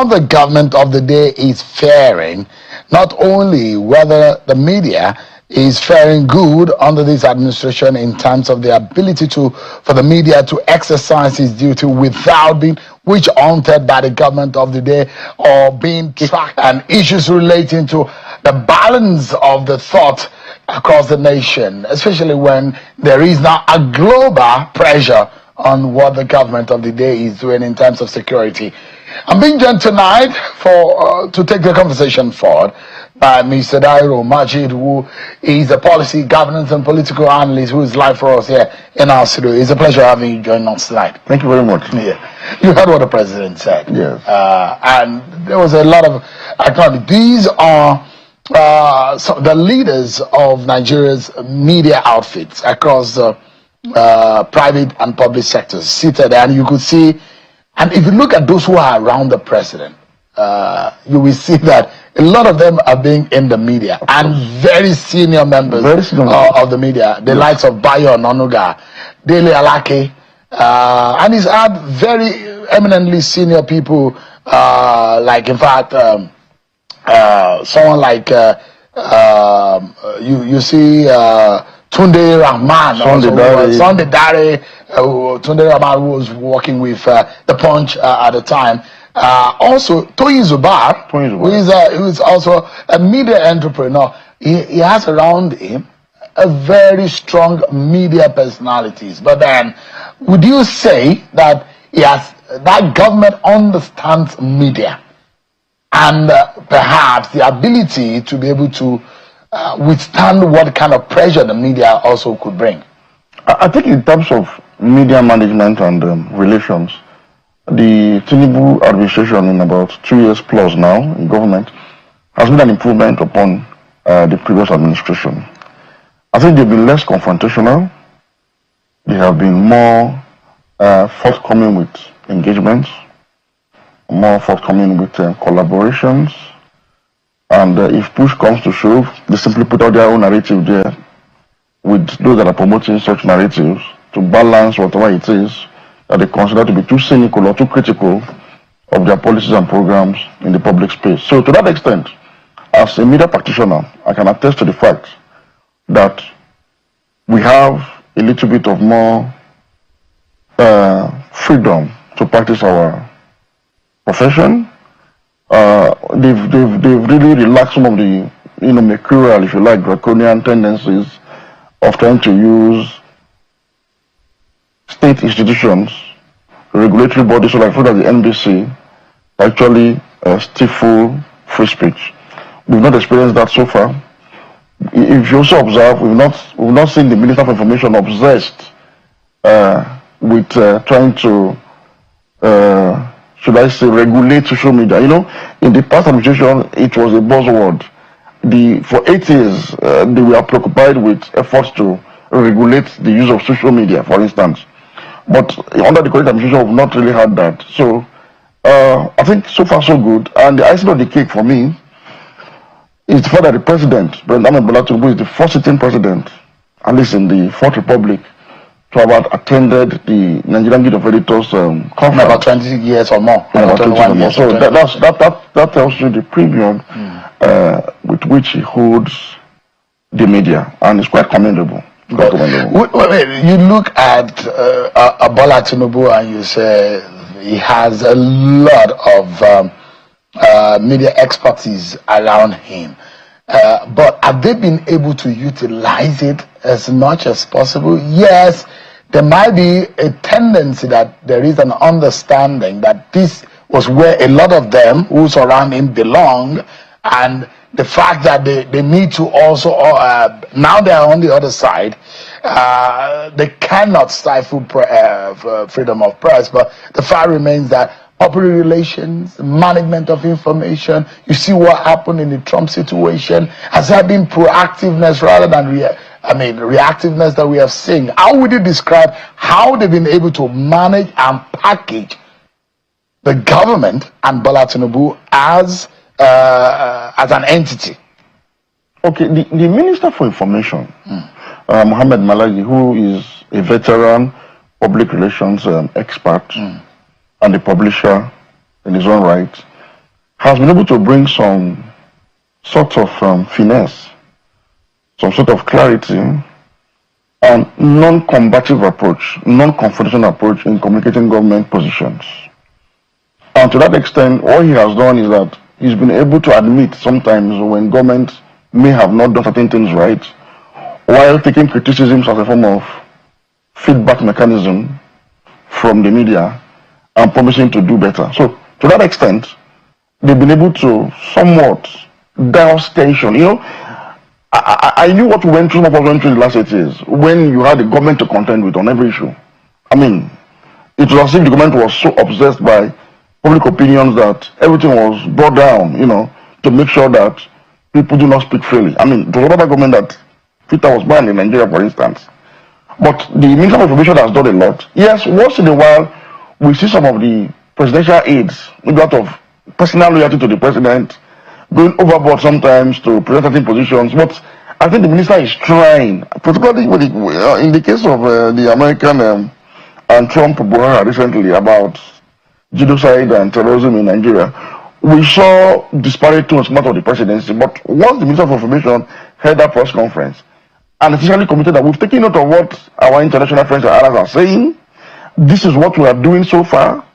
how the government of the day is faring, not only whether the media is faring good under this administration in terms of the ability for the media to exercise its duty without being witch hunted by the government of the day or being tracked, and issues relating to the balance of the thought across the nation, especially when there is now a global pressure on what the government of the day is doing in terms of security. I'm being joined tonight to take the conversation forward by Mr. Dahiru Majeed, who is a policy, governance, and political analyst who is live for us here in our studio. It's a pleasure having you join us tonight. Thank you very much. Yeah, you heard what the president said. Yes. And there was a lot of acknowledgement. These are the leaders of Nigeria's media outfits across the private and public sectors seated, and you could see, and if you look at those who are around the president, you will see that a lot of them are being in the media and very senior members of the media, the likes of Bayo Nonuga, Dele Alake, and he's had very eminently senior people, like in fact someone like you see Tunde Rahman, Sunday Dare, Tunde Rahman, who was working with the Punch at the time. Also, Toyin Zubar, who is also a media entrepreneur. He has around him a very strong media personalities. But then, would you say that that government understands media and perhaps the ability to be able to withstand what kind of pressure the media also could bring? I think in terms of media management and relations, the Tinubu administration in about 2 years plus now in government has been an improvement upon the previous administration. I think they've been less confrontational. They have been more forthcoming with engagements, more forthcoming with collaborations, and if push comes to shove, they simply put out their own narrative there with those that are promoting such narratives to balance whatever it is that they consider to be too cynical or too critical of their policies and programs in the public space. So to that extent, as a media practitioner, I can attest to the fact that we have a little bit of more freedom to practice our profession. They've really relaxed some of the mercurial, if you like, draconian tendencies of trying to use state institutions, regulatory bodies, so like for the NBC, actually stifle free speech. We've not experienced that so far. If you also observe, we've not seen the Minister for Information obsessed with trying to, should I say, regulate social media. In the past administration, it was a buzzword. For 8 years, they were preoccupied with efforts to regulate the use of social media, for instance. But under the current administration, we've not really had that. So I think so far so good. And the icing on the cake for me is the fact that the president, President Bola Tinubu, is the first sitting president, at least in the Fourth Republic, to have attended the Nigerian Guild of Editors conference. About 20 years or more. About 21 years. So that tells you the premium with which he holds the media, and it's quite commendable. But you look at Bola Tinubu and you say he has a lot of media expertise around him. But have they been able to utilize it as much as possible? Yes, there might be a tendency that there is an understanding that this was where a lot of them who surround him belong, and the fact that they need to also, now they are on the other side, they cannot stifle freedom of press, but the fact remains that public relations, management of information, you see what happened in the Trump situation. Has there been proactiveness rather than reactiveness that we have seen? How would you describe how they've been able to manage and package the government and Bola Tinubu as an entity? Okay, the Minister for Information, Mohammed Malagi, who is a veteran public relations expert and a publisher in his own right, has been able to bring some sort of finesse, some sort of clarity, and non-combative approach, non-confrontational approach in communicating government positions. And to that extent, what he has done is that he's been able to admit sometimes when government may have not done certain things right, while taking criticisms as a form of feedback mechanism from the media and promising to do better. So to that extent, they've been able to somewhat douse tension. You know, I knew what we went through, what we went through in the last 8 years, when you had the government to contend with on every issue. I mean, it was as if the government was so obsessed by public opinions that everything was brought down, you know, to make sure that people do not speak freely. I mean, there was another government that Twitter was banned in Nigeria, for instance. But the Minister of Information has done a lot. Yes, once in a while, we see some of the presidential aides, maybe out of personal loyalty to the president, going overboard sometimes to present certain positions. But I think the minister is trying, particularly in the case of the American and Trump Buhari recently about genocide and terrorism in Nigeria. We saw disparate tones come out of the presidency, but once the Minister of Information held that press conference and officially committed that we've taken note of what our international friends and allies are saying, this is what we are doing so far.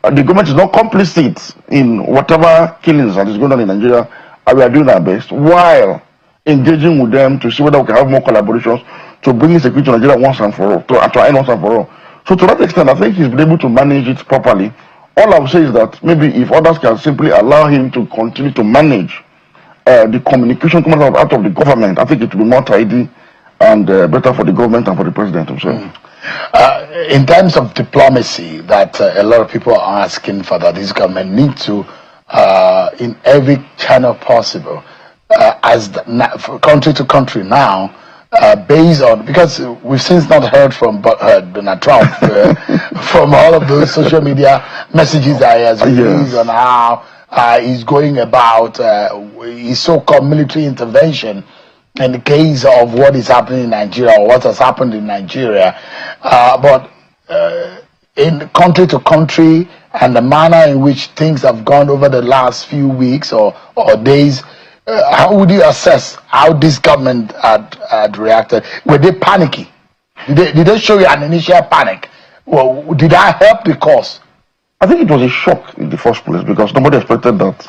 The government is not complicit in whatever killings that is going on in Nigeria, and we are doing our best while engaging with them to see whether we can have more collaborations to bring in security to Nigeria once and for all, to end once and for all. So to that extent, I think he's been able to manage it properly. All I would say is that maybe if others can simply allow him to continue to manage the communication coming out of the government, I think it will be more tidy and better for the government and for the president himself. In terms of diplomacy, that a lot of people are asking for, that this government need to, in every channel possible, as country to country now, based on, because we've since not heard from Donald Trump from all of those social media messages that he has released on how he's going about his so-called military intervention in the case of what is happening in Nigeria or what has happened in Nigeria. But in country to country and the manner in which things have gone over the last few weeks or days, how would you assess how this government had reacted? Were they panicky? Did they show you an initial panic? Well, did that help the cause? I think it was a shock in the first place because nobody expected that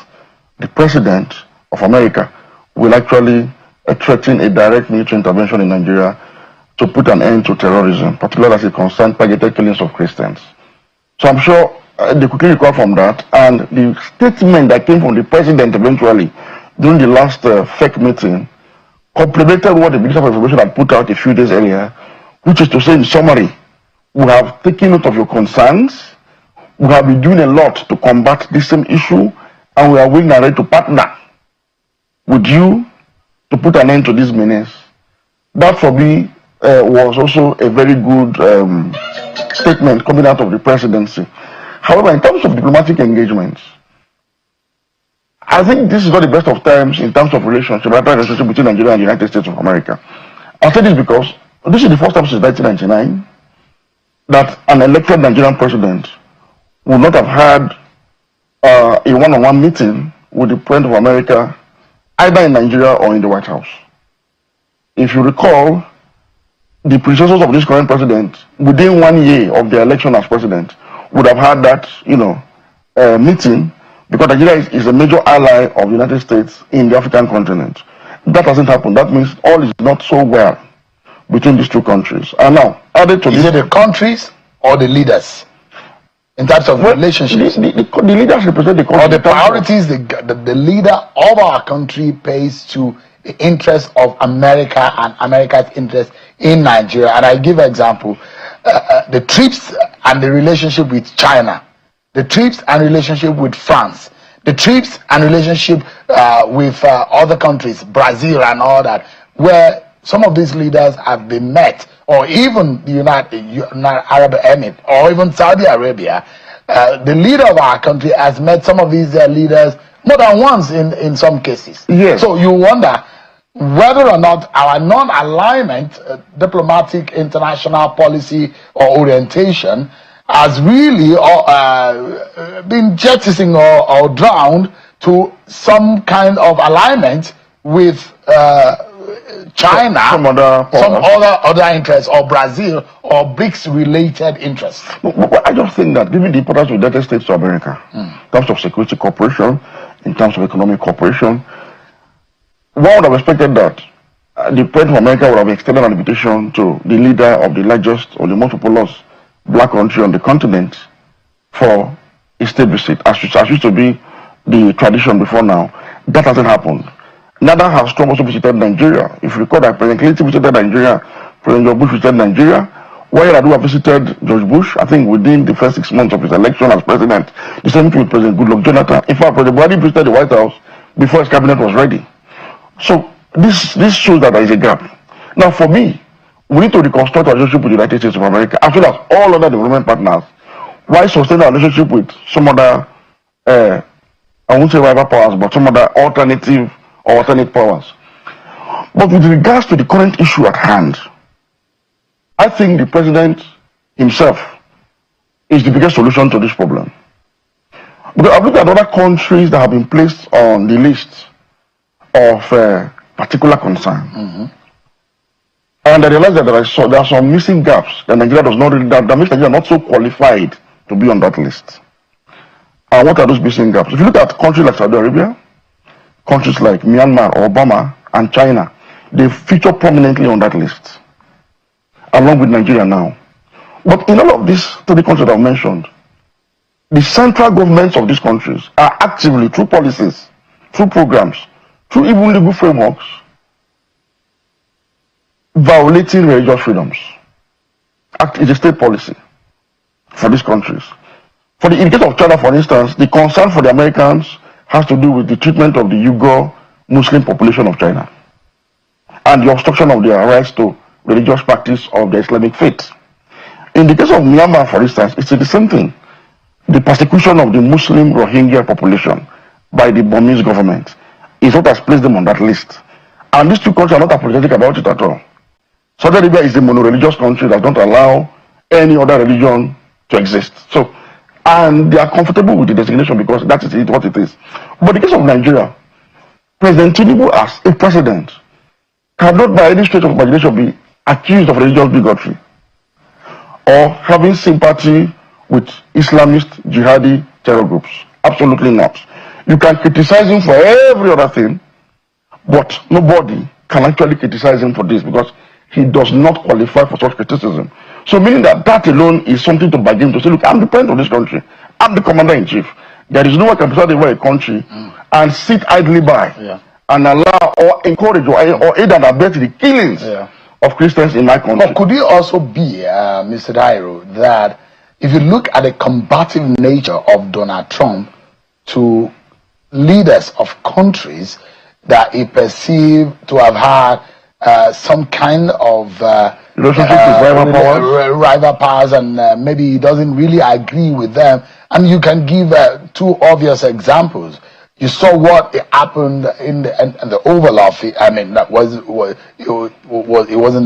the president of America will actually threaten a direct military intervention in Nigeria to put an end to terrorism, particularly as it concerns targeted killings of Christians. So I'm sure they quickly recovered from that, and the statement that came from the president eventually during the last fake meeting complemented what the Minister of Information had put out a few days earlier, which is to say, in summary, we have taken note of your concerns, we have been doing a lot to combat this same issue, and we are willing and ready to partner with you to put an end to this menace. That for me was also a very good statement coming out of the presidency. However, in terms of diplomatic engagements, I think this is not the best of times in terms of relationship between Nigeria and the United States of America. I'll say this because this is the first time since 1999 that an elected Nigerian president would not have had a one-on-one meeting with the President of America either in Nigeria or in the White House. If you recall, the predecessors of this current president, within 1 year of their election as president, would have had that, meeting, because Nigeria is a major ally of the United States in the African continent. That hasn't happened. That means all is not so well between these two countries. And now, added to this, is it the countries or the leaders? In terms of relationships, the leaders represent the country. Or the priorities the leader of our country pays to the interest of America and America's interest in Nigeria. And I give an example: the trips and the relationship with China, the trips and relationship with France, the trips and relationship with other countries, Brazil and all that, where some of these leaders have been met, or even the United Arab Emirates, or even Saudi Arabia. The leader of our country has met some of these leaders more than once in some cases. Yes. So you wonder whether or not our non-alignment, diplomatic international policy or orientation has really been jettisoning or drowned to some kind of alignment with China, some other interests, or Brazil, or BRICS-related interests? But I just think that given the importance of the United States to America, in terms of security cooperation, in terms of economic cooperation, one would have expected that the President of America would have extended an invitation to the leader of the largest or the most populous black country on the continent for a state visit, as used to be the tradition before now. That hasn't happened. Neither has Trump also visited Nigeria. If you recall that President Clinton visited Nigeria, President George Bush visited Nigeria, while Yar'Adua visited George Bush, I think within the first 6 months of his election as president. The same thing with President Goodluck Jonathan. In fact, President Buhari visited the White House before his cabinet was ready. So this shows that there is a gap. Now, for me, we need to reconstruct our relationship with the United States of America, as well as all other development partners, while sustaining our relationship with some other, I won't say rival powers, but some other alternate powers. But with regards to the current issue at hand, I think the president himself is the biggest solution to this problem. Because I've looked at other countries that have been placed on the list of particular concern. And I realized that there are some missing gaps that Nigeria does not really, that makes Nigeria not so qualified to be on that list. And what are those missing gaps? If you look at countries like Saudi Arabia, countries like Myanmar or Burma and China, they feature prominently on that list, along with Nigeria now. But in all of these 3 countries that I've mentioned, the central governments of these countries are actively, through policies, through programs, through even legal frameworks, violating religious freedoms. It's a state policy for these countries. In the case of China, for instance, the concern for the Americans has to do with the treatment of the Uyghur Muslim population of China and the obstruction of their rights to religious practice of the Islamic faith. In the case of Myanmar, for instance, it's the same thing. The persecution of the Muslim Rohingya population by the Burmese government is what has placed them on that list. And these 2 countries are not apologetic about it at all. Saudi Arabia is a mono-religious country that don't allow any other religion to exist. So, and they are comfortable with the designation because that is what it is. But in the case of Nigeria, President Tinubu as a president cannot by any stretch of imagination be accused of religious bigotry or having sympathy with Islamist jihadi terror groups. Absolutely not. You can criticize him for every other thing, but nobody can actually criticize him for this because he does not qualify for such criticism. So meaning that alone is something to bargain to say, look, I'm the president of this country. I'm the commander-in-chief. There is no one can preside over a country and sit idly by and allow or encourage or aid and abet the killings of Christians in my country. But could it also be, Mr. Dahiru, that if you look at the combative nature of Donald Trump to leaders of countries that he perceived to have had some kind of relationship with rival powers, and maybe he doesn't really agree with them. And you can give 2 obvious examples. You saw what happened in the Oval Office. I mean, it wasn't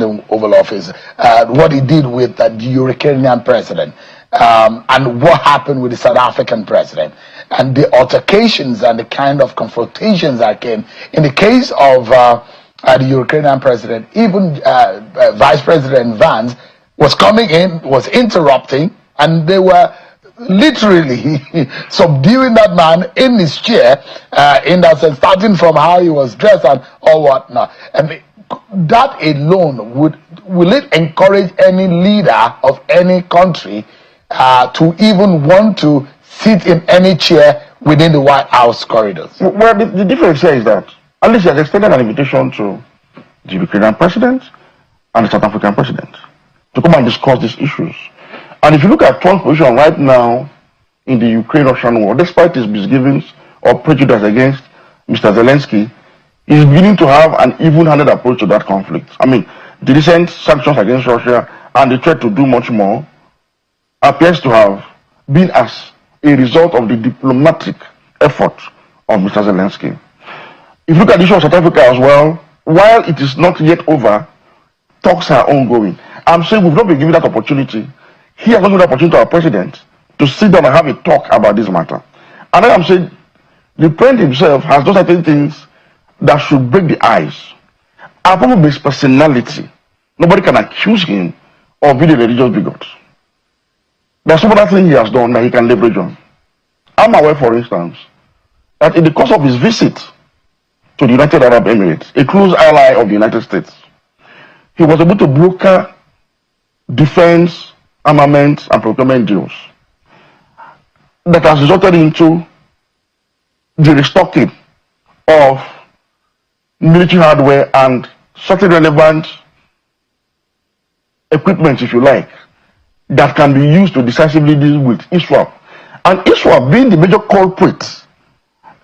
the Oval Office. What he did with the Ukrainian president, and what happened with the South African president, and the altercations and the kind of confrontations that came. In the case of the Ukrainian president, even Vice President Vance was coming in, was interrupting, and they were literally subduing that man in his chair, in that sense, starting from how he was dressed and all whatnot. And that alone will it encourage any leader of any country to even want to sit in any chair within the White House corridors? Well, the difference here is that at least he has extended an invitation to the Ukrainian president and the South African president to come and discuss these issues. And if you look at Trump's position right now in the Ukraine-Russian war, despite his misgivings or prejudice against Mr. Zelensky, he's beginning to have an even-handed approach to that conflict. I mean, the recent sanctions against Russia and the threat to do much more appears to have been as a result of the diplomatic effort of Mr. Zelensky. If you look at the issue of South Africa as well, while it is not yet over, talks are ongoing. I'm saying we've not been given that opportunity. He has not given the opportunity to our president to sit down and have a talk about this matter. And then I'm saying The president himself has done certain things that should break the ice. Apart from his personality, nobody can accuse him of being a religious bigot. There's some other thing he has done that he can leverage on. I'm aware, for instance, that in the course of his visit to the United Arab Emirates, a close ally of the United States, he was able to broker defense, armament, and procurement deals that has resulted into the restocking of military hardware and certain relevant equipment, if you like, that can be used to decisively deal with ISWAP. And ISWAP being the major culprit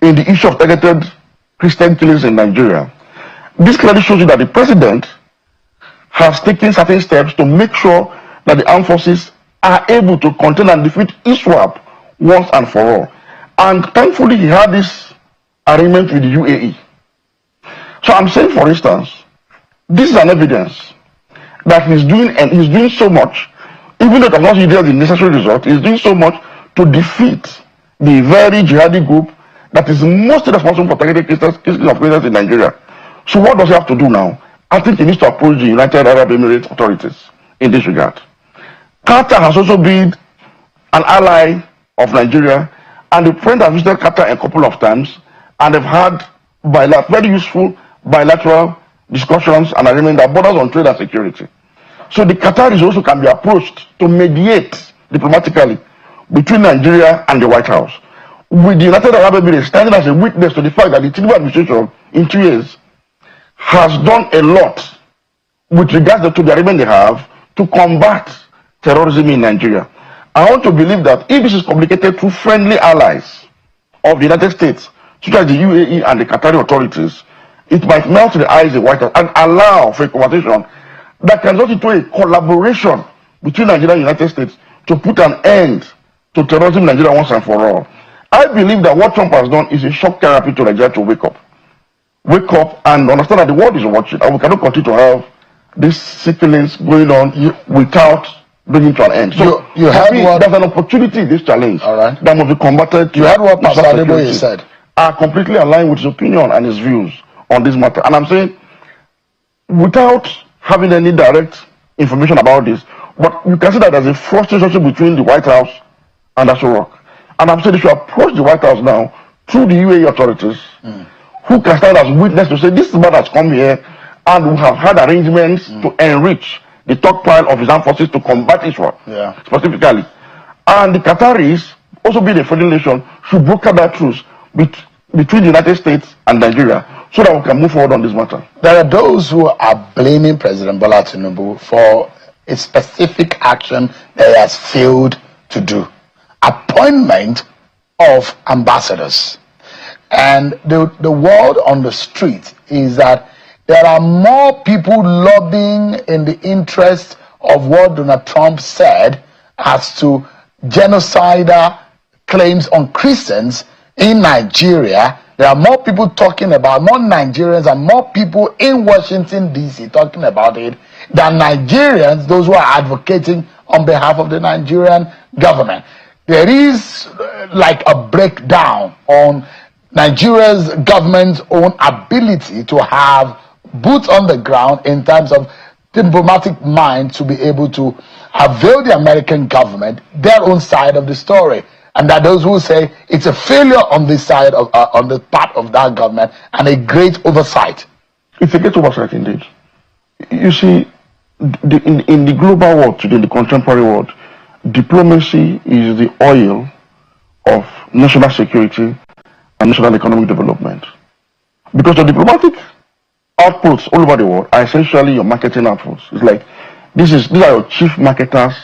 in the issue of targeted Christian killings in Nigeria, this clearly shows you that the president has taken certain steps to make sure that the armed forces are able to contain and defeat ISWAP once and for all. And thankfully, he had this arrangement with the UAE. So I'm saying, for instance, this is an evidence that he's doing so much, even though it has not yielded the necessary result, he's doing so much to defeat the very jihadi group that is mostly responsible for targeting Christians in Nigeria. So what does he have to do now? I think he needs to approach the United Arab Emirates authorities in this regard. Qatar has also been an ally of Nigeria, and the president has visited Qatar a couple of times, and they've had very useful bilateral discussions and agreement that borders on trade and security. So the Qataris also can be approached to mediate diplomatically between Nigeria and the White House, with the United Arab Emirates standing as a witness to the fact that the Tinubu administration in 2 years has done a lot with regards to the agreement they have to combat terrorism in Nigeria. I want to believe that if this is communicated through friendly allies of the United States, such as the UAE and the Qatari authorities, it might melt the eyes of the White House and allow for a conversation that can result into a collaboration between Nigeria and the United States to put an end to terrorism in Nigeria once and for all. I believe that what Trump has done is a shock therapy to Nigeria to wake up. Wake up and understand that the world is watching, and we cannot continue to have these sickness going on without bringing to an end. So you heard what, there's an opportunity in this challenge that must be combated. You heard what Pastor Adeboye said. I completely align with his opinion and his views on this matter. And I'm saying, without having any direct information about this, but you can see that there's a frustration between the White House and Aso Rock. And I'm saying they should approach the White House now through the UAE authorities, who can stand as witness to say this man has come here and we have had arrangements to enrich the stockpile of his armed forces to combat Israel specifically. And the Qataris, also being a foreign nation, should broker that truce between the United States and Nigeria so that we can move forward on this matter. There are those who are blaming President Bola Tinubu for a specific action that he has failed to do. Appointment of ambassadors. And the word on the street is that there are more people lobbying in the interest of what Donald Trump said as to genocidal claims on Christians in Nigeria. There are more people talking about, more Nigerians and more people in Washington, D.C. talking about it than Nigerians, those who are advocating on behalf of the Nigerian government. There is like a breakdown on Nigeria's government's own ability to have boots on the ground in terms of diplomatic mind to be able to avail the American government their own side of the story. And that those who say it's a failure on this side of on the part of that government and a great oversight. It's a great oversight indeed. You see, in the global world today, in the contemporary world, diplomacy is the oil of national security and national economic development. Because the diplomatic outputs all over the world are essentially your marketing outputs. It's like these are your chief marketers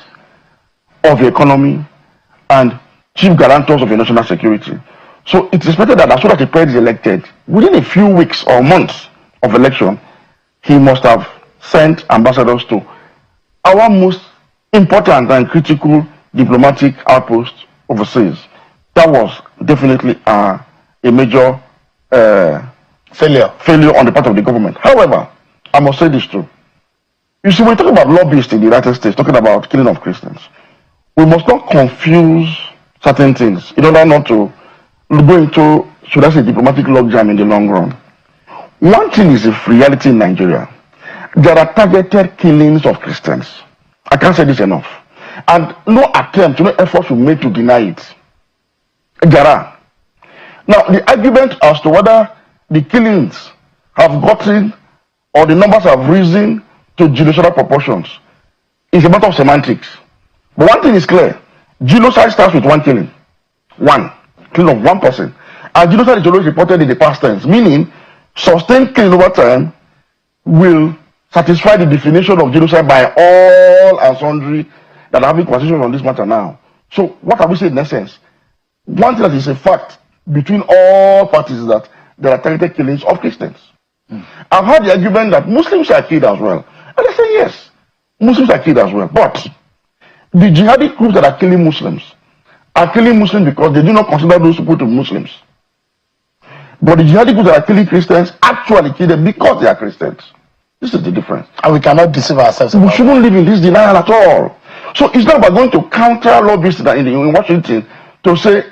of the economy and chief guarantors of your national security. So it's expected that as soon as the president is elected, within a few weeks or months of election, he must have sent ambassadors to our most important and critical diplomatic outposts overseas. That was definitely a major failure on the part of the government. However, I must say this too. You see, when we talk about lobbyists in the United States, talking about killing of Christians, we must not confuse certain things in order not to go into should I say, diplomatic logjam in the long run. One thing is a reality in Nigeria. There are targeted killings of Christians. I can't say this enough. And no attempt, no effort should be made to deny it. There are. Now, the argument as to whether the killings have gotten or the numbers have risen to genocidal proportions is a matter of semantics. But one thing is clear. Genocide starts with one killing. One. Killing of one person. And genocide is always reported in the past tense, meaning sustained killing over time will satisfy the definition of genocide by all and sundry that are having conversations on this matter now. So what have we said in essence? One thing that is a fact between all parties is that there are targeted killings of Christians. I've heard the argument that Muslims are killed as well. And I say yes, Muslims are killed as well. But the jihadi groups that are killing Muslims because they do not consider those people to be Muslims. But the jihadi groups that are killing Christians actually kill them because they are Christians. This is the difference. And we cannot deceive ourselves. We shouldn't live in this denial at all. So it's not about going to counter lobbyists in Washington to say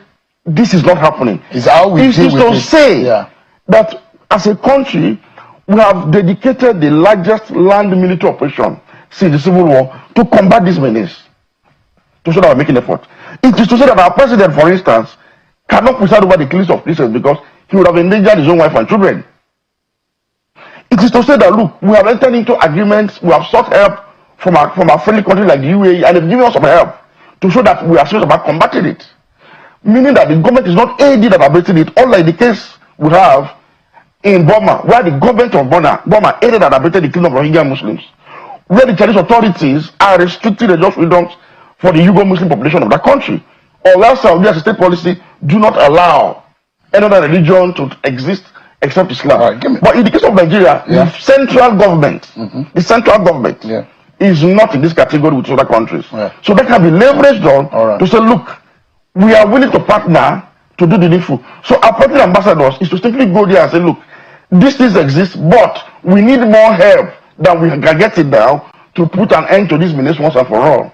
this is not happening. It's how we deal with to say that as a country, we have dedicated the largest land military operation since the Civil War to combat this menace. To show that we're making effort. It is to say that our president, for instance, cannot preside over the killings of Christians because he would have endangered his own wife and children. It is to say that, look, we have entered into agreements, we have sought help from our friendly country like the UAE, and they've given us some help to show that we are serious about combating it. Meaning that the government is not AD that abating it, unlike the case we have in Burma, where the government of Burma aided and abated the killing of Rohingya Muslims, where the Chinese authorities are restricting the just freedoms for the Uyghur Muslim population of that country. Or else Saudi as a state policy do not allow any other religion to exist except Islam. But in the case of Nigeria, the central government, is not in this category with other countries. So that can be leveraged on to say, look, we are willing to partner to do the needful. So our partner ambassadors is to simply go there and say, look, these things exist, but we need more help than we can get it now to put an end to this menace once and for all.